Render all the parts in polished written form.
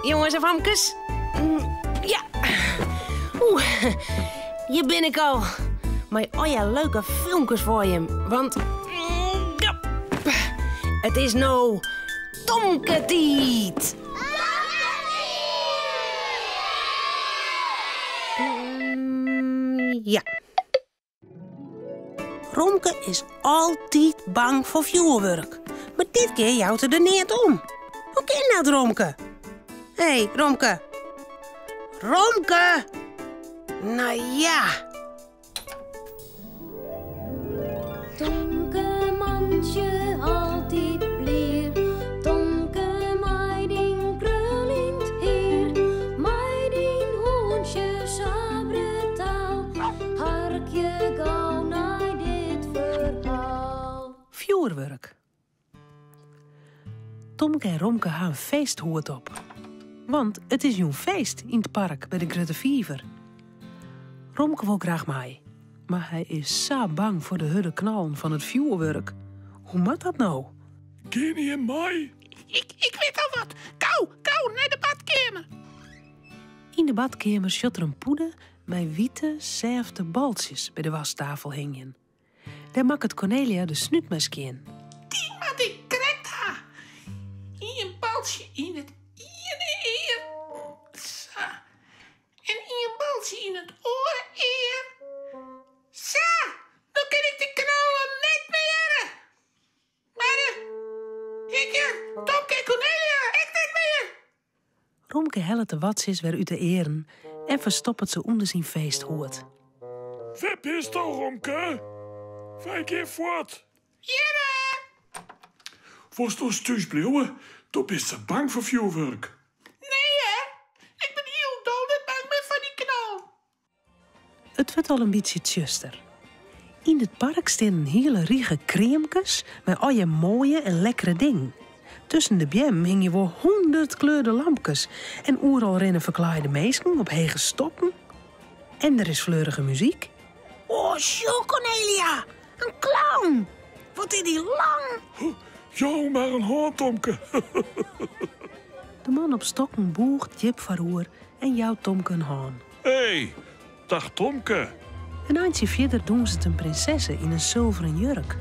jongens en famkes. Ja. Hier ben ik al. Maar ja, leuke filmpjes voor je. Want... ja, het is nou... Tomketiet. Ja. Romke is altijd bang voor vuurwerk. Maar dit keer jouwt het er niet om. Hoe kan dat, Romke? Hé, Romke. Romke! Nou ja. Tomke mansje altijd bleer. Tomke meiding krullend heer. Meiding hoensje sabretaal. Harkje gauw naar dit verhaal. Vuurwerk. Tomke en Romke gaan een feesthoed op. Want het is een feest in het park bij de Grutte Viever. Romke wil graag mee. Maar hij is zo bang voor de hudde knallen van het vuurwerk. Hoe moet dat nou? Ken je mij? Ik weet al wat. Kou, naar de badkamer. In de badkamer zat er een poeder met witte, zefte baltjes bij de wastafel hingen. Daar maakt Cornelia de snuitmesk in. Die wat ik correct ha. Hier een baltje in het eer. Zo. En hier een baltje in het oor eer. Zo. Dan kan ik de knallen net meer. Maar Tomke en Cornelia, echt niet meer. Romke helpt de watjes weer uit de eren en verstopt ze onder zijn feesthoed. Wat is dat, Romke? Vijf keer voort. Jere. Was toch thuis blijven? Toen bist ze bang voor vuurwerk. Nee, hè? Ik ben heel dol bang ben van die knal. Het werd al een beetje tjuster. In het park staan een hele riege creamkes met al je mooie en lekkere dingen. Tussen de bjem hing je wel 100 kleurde lampjes en oeral rennen verklaaide meesken op hege stokken. En er is fleurige muziek. Oh, zo Cornelia! Een clown! Wat is die lang! Jou maar een hand, Tomke. De man op stokken boegt Jip varoer en jouwt Tomke een haan. Hey, dag Tomke. Een eindje verder doen ze het een prinsesse in een zilveren jurk.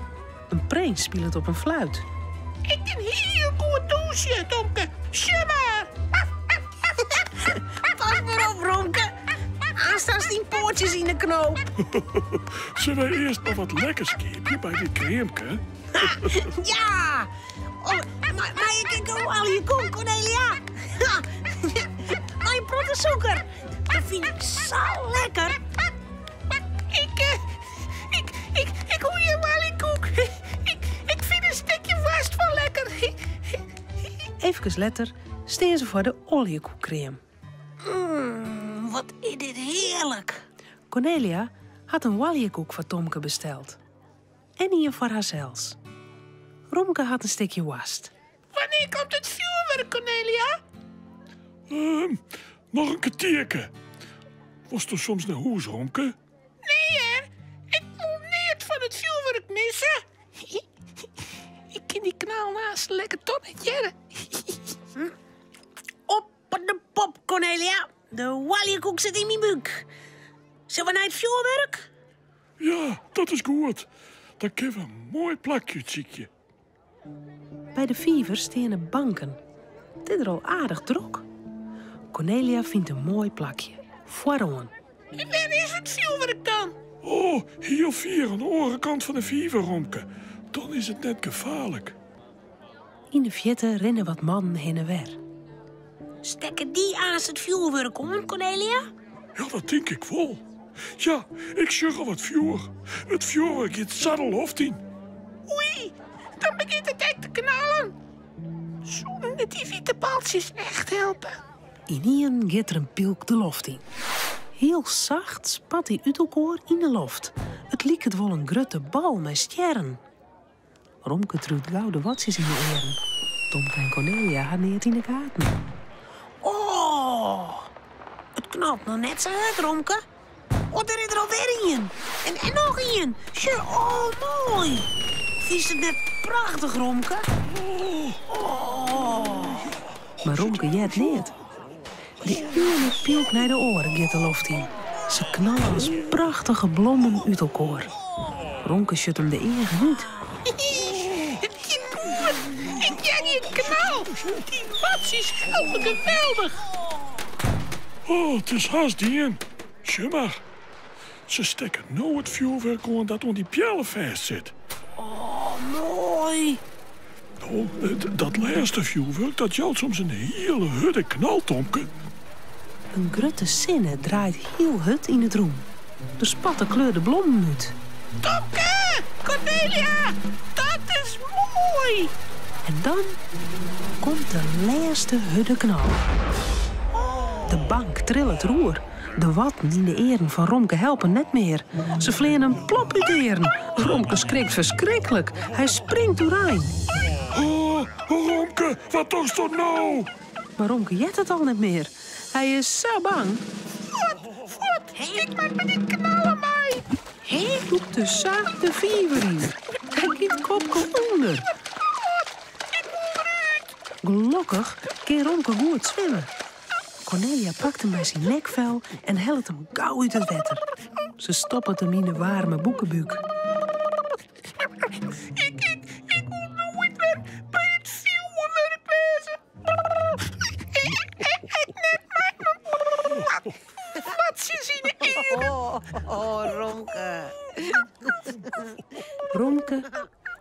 Een prins speelt op een fluit. Ik ben heel goed douchen, Tomke. Shimmer! Pas maar op, Romke. Aanstaan die poortjes in de knoop. Zullen we eerst nog wat lekkers kepen bij die creamke? Ja! Oh, maar ik kan al je koek, Cornelia. Mijn protte zoeker. Dat vind ik zo lekker. Ik hoor je wel in koek. Ik vind een stukje worst wel lekker. Even later staan ze voor de oliekoekcrème. Wat is dit heerlijk. Cornelia had een waljekoek voor Tomke besteld. En hier voor haarzelfs. Romke had een stukje worst. Wanneer komt het vuurwerk, Cornelia? Nog een kwartierke. Was toch soms naar huis, Romke? Nee, hè? Ik moet niet van het vuurwerk missen. Ik ken die knal naast lekker tonnetje. Op de pop, Cornelia. De waljekoek zit in mijn buik. Zullen we naar het vuurwerk? Ja, dat is goed. Dan kunnen we een mooi plakje ziekje. Bij de viever staan er banken. Het is er al aardig druk. Cornelia vindt een mooi plakje. Vooraan. En waar is het vuurwerk dan? Oh, hier vier aan de orenkant van de viever, Romke. Dan is het net gevaarlijk. In de vjetten rennen wat mannen heen en weer. Stekken die aan het vuurwerk om, Cornelia? Ja, dat denk ik wel. Ja, ik zeg al wat vuur. Het vuurwerk in het zaddelhoofd in. Oei, dan begint het echt te knallen. Zoenen die witte baltjes echt helpen. In een gaat er een pilk de loft in. Heel zacht spat hij uit elkaar in de loft. Het liek het wel een grote bal met sterren. Romke truwt gouden watjes in de oren. Tomke en Cornelia hadden het in de gaten. Oh, het knalt nog net zo uit, Romke. Oh, er is er alweer in. En nog in. Oh, mooi. Is het net prachtig, Romke? Oh. Maar Romke jet niet. De ene pielk naar de oren gaat de loft in. Ze knallen als prachtige bloemen uit elkaar. Ronke schudt hem de eigen uit. Het kind boer. Ik jag je knal. Die watsies helpen geweldig. Oh, het is haast dien. Zie maar. Ze steken nou het vuurwerk aan dat aan die pjellen vast zit. Oh, mooi. Nou, dat laatste vuurwerk, dat jouwt soms een hele hudde knal, Tomke. Een grutte zinne draait heel hut in het roem. De spatten kleurde bloemen uit. Tomke! Cornelia! Dat is mooi! En dan komt de laatste hudde knal. De bank trillet roer. De watten in de eren van Romke helpen net meer. Ze vleien een plop uit de eren. Romke schrikt verschrikkelijk. Hij springt doorheen. Oh, Romke, wat toch toch nou? Maar Romke jet het al niet meer. Hij is zo bang. Voort! Ik maak me die knallen mee! Hij doet de zaak de viever in. Hij giet kopje onder. Gelukkig kan Romke goed zwemmen. Cornelia pakt hem bij zijn nekvel en helpt hem gauw uit het water. Ze stoppen hem in de warme boekenbuik. Ik wil nooit meer bij het vuurwerk wezen. Ik net mijn watsies in de eren. Oh, Romke. Romke,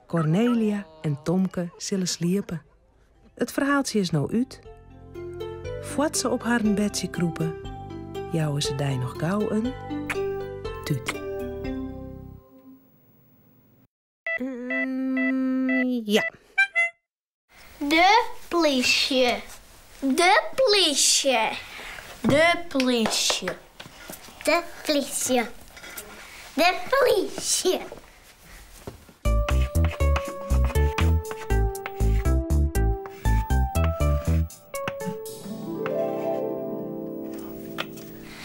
Cornelia en Tomke zullen sliepen. Het verhaaltje is nou uit. Voordat ze op haar bedje kroepen, jouwen ze daar nog gauw een tuut. Ja. De politie. De politie. De politie. De politie. De politie.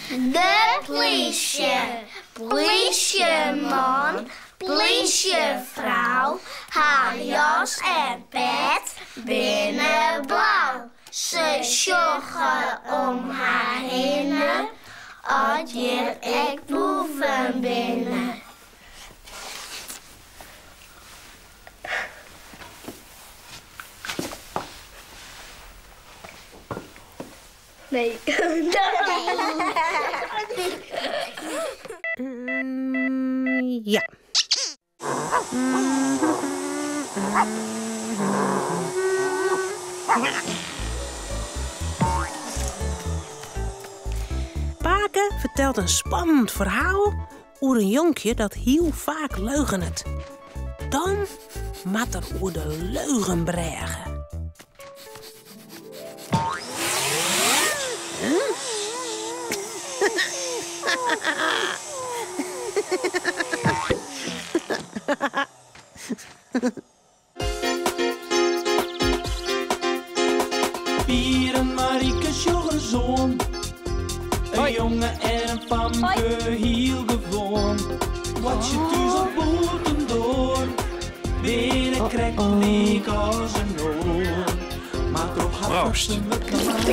De politie. Politieman. Politievrouw. Haar jas en pet binnen blauw. Ze joggen om haar heen. Als je ik boven binnen. Nee. Ja. Pake vertelt een spannend verhaal over een jonkje dat heel vaak leugenet. Dan mat er over de leugen bregen. Pier en Marieke's jonge zoon. Een jongen en een famke heel gewoon. Wat je thuis op boten door. Binnen krijgt leek als een oor. Maar toch had ze me klaar.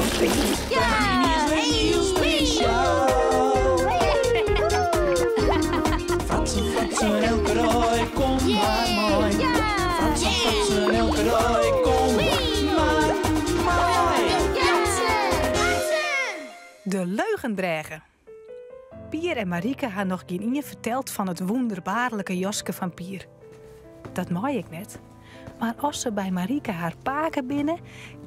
Ja, heel speciaal. Fratsen, elke rij, kom maar mooi. Fratsen, elke rij, kom maar mooi. De leugendreiger. Pier en Marieke hadden nog geen ien verteld van het wonderbaarlijke Joske van Pier. Dat mooi ik net. Maar als ze bij Marieke haar paken binnen,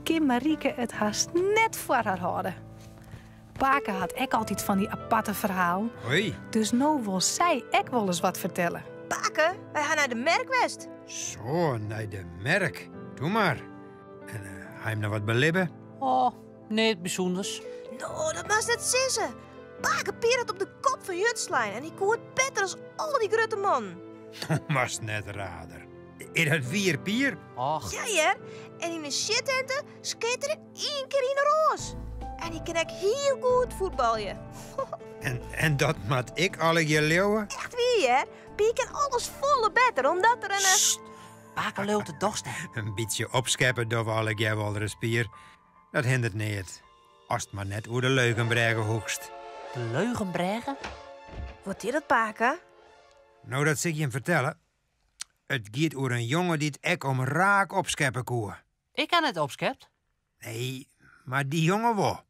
kan Marieke het haast net voor haar houden. Paken had ik altijd van die aparte verhaal. Hoi. Dus nou wil zij ook wel eens wat vertellen. Pake, wij gaan naar de Merkwest. Zo, naar de merk. Doe maar. En ga je nog wat belibben? Oh, nee, het bijzonders. Nou, dat was net sissen. Pake Pier had op de kop van Jutslijn en ik hoor beter als al die grote man. Was net rader. Is dat 4 pier? Ach, Ja, ja. En in de shittente schitteren 1 keer in een roos. En die kan ik heel goed voetballen. En dat mat ik alle je leeuwen? Echt wie, hè? Pier kan alles volle beter, omdat er een... Paken loopt het dorst. Een beetje opscheppen door alle je wel spier. Dat hindert niet. Als het maar net oer de Leugenbregen hoekst. De Leugenbregen? Wat is dat, Paka? Nou, dat zal ik je vertellen. Het gaat oer een jongen die het ek om raak opscheppen koe. Ik kan het opschept. Nee, maar die jongen wel.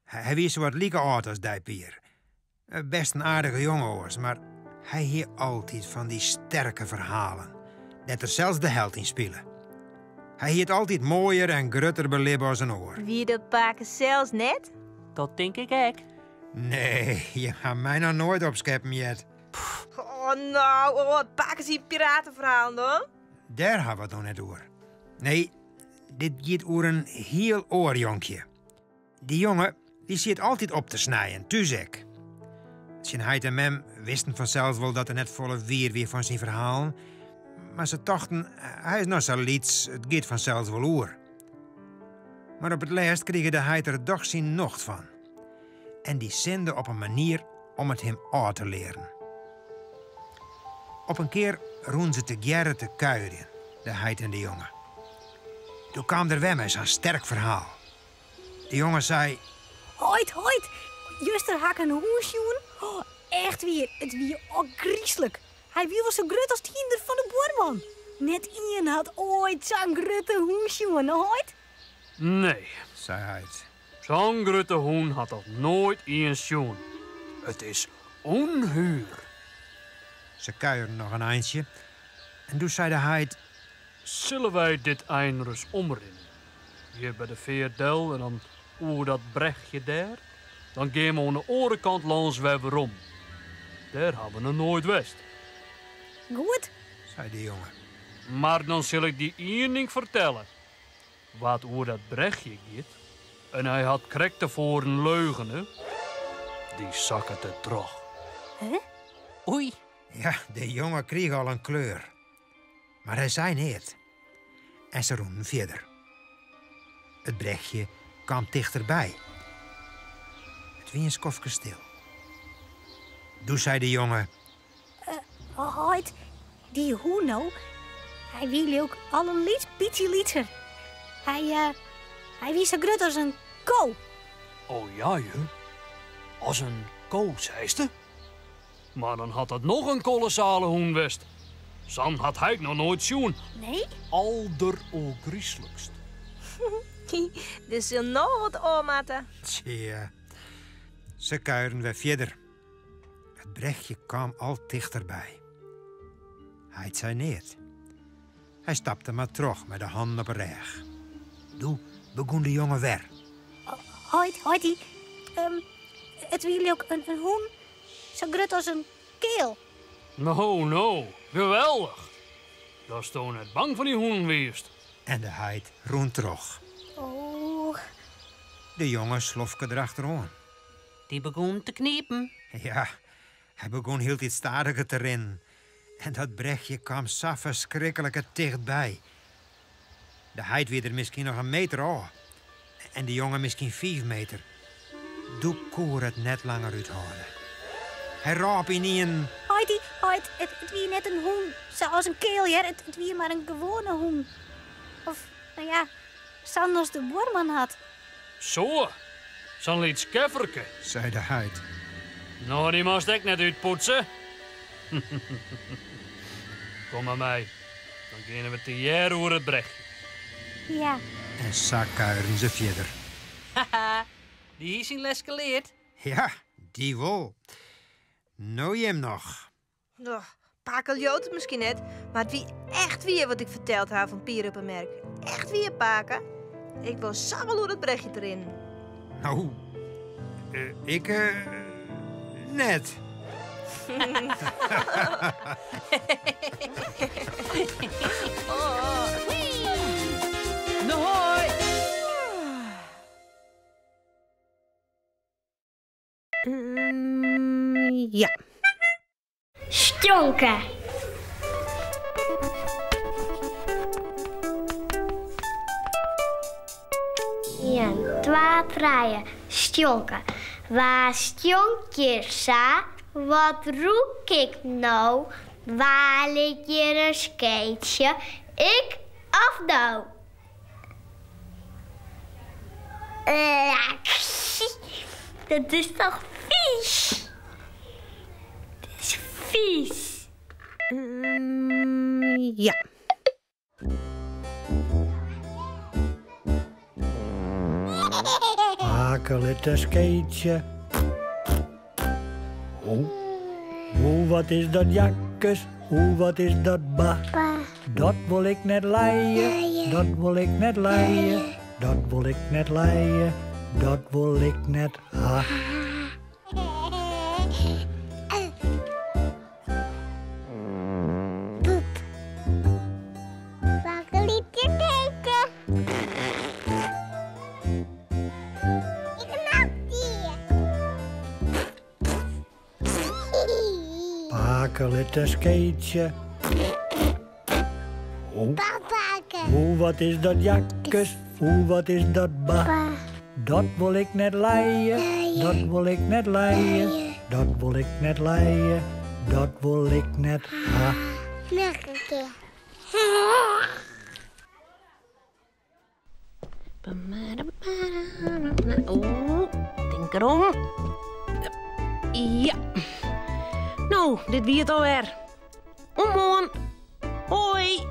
Hij wist zo wat lieke oud als die Pier. Best een aardige jongen was, maar hij hier altijd van die sterke verhalen. Dat er zelfs de held in spelen. Hij hield altijd mooier en grutter belibben als een oor. Wie dat Paka zelfs net? Dat denk ik ook. Nee, je gaat mij nog nooit opscheppen, Jet. Oh, nou, Paka zie piratenverhaal dan? Daar hebben we het nog net over. Nee, dit gaat over een heel oorjonkje. Die jongen, die zit altijd op te snijden, tuzek. Zijn heid en mem wisten vanzelf wel dat er net volle weer van zijn verhaal. Maar ze dachten, hij is nog zo liets, het gaat vanzelf wel oer. Maar op het laatst kregen de heid er toch zijn nocht van. En die zende op een manier om het hem uit te leren. Op een keer roen ze te gerre te kuieren, de heid en de jongen. Toen kwam er weer zo'n sterk verhaal. De jongen zei... Hoit, juster hak een hoensjoen. Oh, echt weer, het wie ook griezelig. Hij wie was zo groot als het hinder van de boorman. Net Ian had ooit zo'n grote hoensjoen, ooit? Nee, zei hij. Zo'n grote hoen had dat nooit in een schoen. Het is onhuur. Ze kuierden nog een eindje. En toen zei de heid... Zullen wij dit eindrus omrennen? Hier bij de Veerdel en dan oer dat brechtje daar. Dan gaan we aan de andere kant langs weer om. Daar hebben we nooit west. Goed, zei de jongen. Maar dan zal ik die één ding vertellen. Wat oer dat brechtje gaat. En hij had krek voor een leugen, hè? Die zak het er terug. Hè? Oei. Ja, de jongen kreeg al een kleur. Maar hij zei niet. En ze roemen verder. Het brechtje kwam dichterbij. Het wie een skofke stil. Toen zei de jongen... Hoit, die hoen nou, hij wil ook al een beetje liter. Hij wie zo groot als een kool. Oh ja, je? Als een koolzeiste? Maar dan had het nog een kolossale hoen west. Sam had hij nog nooit zien. Nee? Alderogrieselijkst. Dus je nog wat oormaten. Tja, ze kuieren weer verder. Het brechtje kwam al dichterbij. Hij zei niet. Hij stapte maar terug met de handen op een reg. Toen begon de jongen weer. Hoitie, het wil ook een hoen zo groot als een keel. Nou, geweldig. Dat is toch net bang van die hoen geweest. En de heid roen terug. Oh. De jongen slofke erachteraan. Die begon te kniepen. Ja, hij begon heel iets stadiger te rennen. En dat brechtje kwam zo verschrikkelijk dichtbij. De heid weer er misschien nog een meter af. En de jongen misschien 5 meter. Doe koer het net langer uithouden. Hij raap in een... Hoitie, het wie net een hoen, zoals een keel, ja. Het wie maar een gewone hoen. Of, nou ja, zoals de boorman had. Zo, zo'n liet skefferke, zei de heid. Nou, die moest ik net uitpoetsen. Kom maar mij, dan gaan we te jaar over het brechtje. Ja. En zo kuieren ze verder. Haha, die is in les geleerd. Ja, die wel. Nou je hem nog. Oh, Pakel jood het misschien net, maar het wie echt weer wat ik verteld heb van Pier op een merk. Echt weer, Paken. Ik wil samen door het brechtje erin. Nou, ik net. Hoi! Ja. Stonken. Een, 2, 3. Stonken. Waar stonk je sa? Wat roek ik nou? Waar ligt je een skateje? Ik of nou? Dat is toch vies? Het is vies. Ja. Hakelette skeetje. Hoe, wat is dat jakkes? Hoe, wat is dat ba? Dat wil ik net leien. Dat wil ik net leien. Dat wil ik net leien. Dat wil ik net ha. Hakelette skeetje. Hoe, wat is dat jakkes? Hoe, wat is dat ba? Dat wil ik net leien. Dat wil ik net leien. Dat wil ik net leien. Dat wil ik net ha. Nog een keer. Oeh, denk erom. Ja. Nou, dit wie het alweer. Omhoorn. Hoi.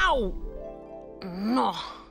Auw. Nog.